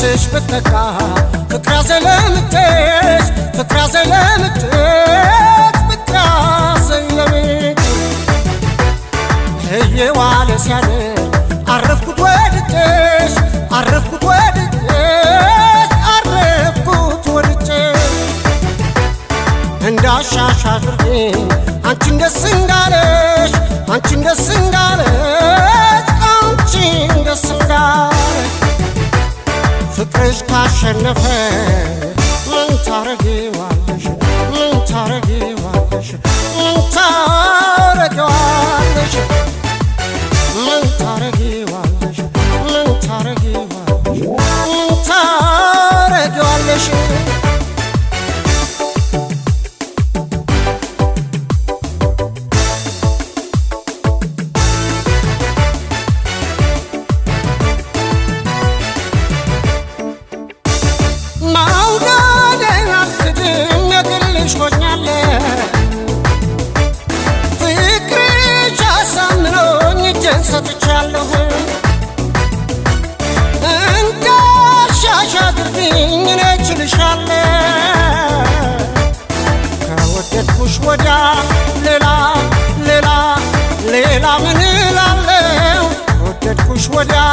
አይንሽ ብትነካ ፍቅር ያዘለምትሽ ፍቅር ያዘለምትሽ ፍቅር ያዘለምትሽ እየዋለ ሲያድር አረፍኩት ወድጄሽ አረፍኩት ወድጄሽ አረፍኩት ወድጄሽ እንዳሻሽ አድርጌ አንቺን ደስ እንዳለሽ አንቺን ደስ እንዳለሽ አንቺን ደስ እንዳለሽ ፍቅርሽ ካሸነፈ ምን ታረጊዋለሽ ምን ታረጊዋለሽ ምን ታረጊዋለሽ ምን ታረጊዋለሽ ምን ታረጊዋለሽ ምን ታረጊዋለሽ ፍቅርሽ አሳምኖኝ እጄን ሰጥቻለሁ እንዳሻሽ አድርጊኝ እኔ እችልሻለሁ ከወደድኩሽ ወዲያ ሌላ ሌላ ሌላ ምን እላለሁ ከወደድኩሽ ወዲያ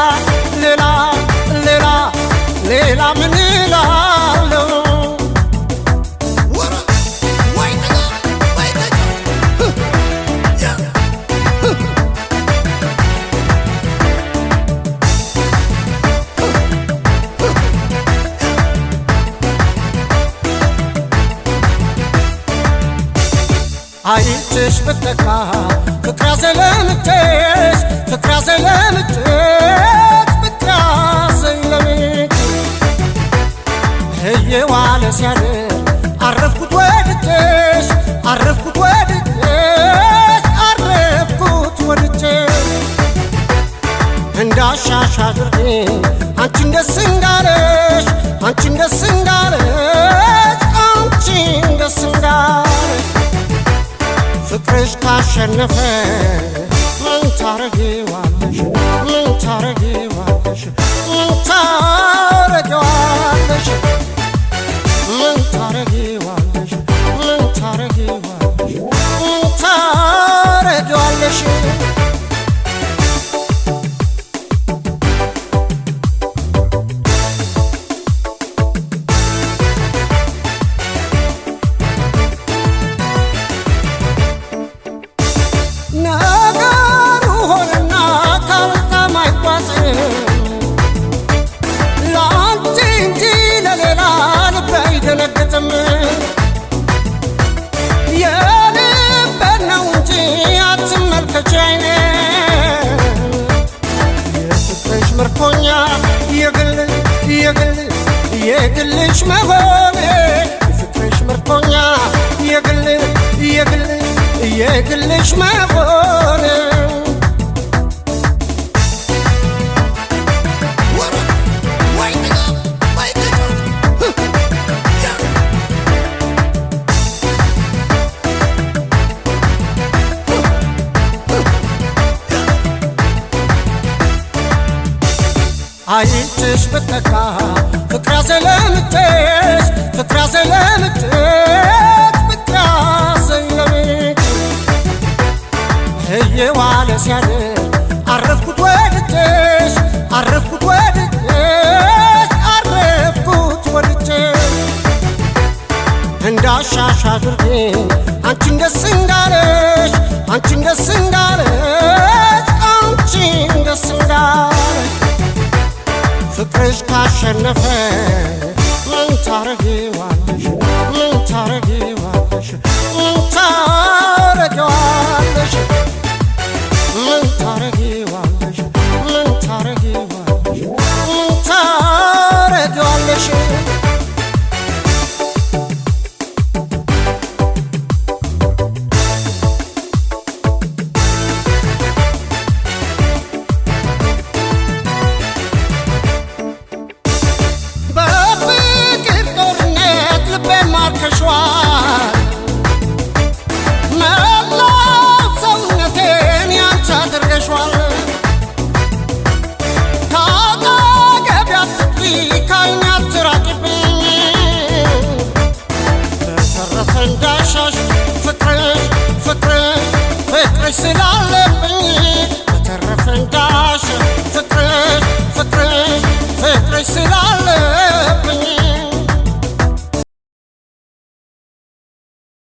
ሌላ ሌላ ሌላ ምን እላለሁ አይንሽ ብትነካ ፍቅር ያዘለምትሽ ፍቅር ያዘለምትሽ ፍቅር ያዘለምትሽ እየዋለ ሲያድር አረፍኩት ወድጄሽ አረፍኩት ወድጄሽ አረፍኩት ወድጄሽ እንዳሻሽ አድርጌ አንቺን ደስ እንዳለሽ አንቺን ደስ እንዳለሽ አንቺን ደስ እንዳለሽ ፍቅርሽ ካሸነፈ ምን ታረጊዋለሽ ምን ታረጊዋለሽ ምን ታረጊዋለሽ ምን ታረጊዋለሽ ምን ታረጊዋለሽ ምን ታረጊዋለሽ የልቤን ነው እንጂ አትመልከች አይኔ የፍቅርሽ ምርኮኛ የግል የግል የግልሽ መሆኔ የፍቅርሽ ምርኮኛ የግል የግል የግልሽ መሆኔ አይንሽ ብትነካ ፍቅር ያዘለምትሽ ፍቅር ያዘለምትሽ ፍቅር ያዘለምትሽ እየዋለ ሲያድር አረፍኩት ወድጄሽ አረፍኩት ወድጄሽ አረፍኩት ወድጄሽ እንዳሻሽ አድርጌ አንቺን ደስ እንዳለሽ አንቺን ደስ እንዳለሽ አንቺን ደስ እንዳለሽ ፍቅርሽ ካሸነፈ ምን ታረጊዋለሽ ምን ታረጊዋለሽ ምን ታረጊዋለሽ ምን ታረጊዋለሽ ምን ታረጊዋለሽ ምን ታረጊዋለሽ ፍቅርሽ ስላለ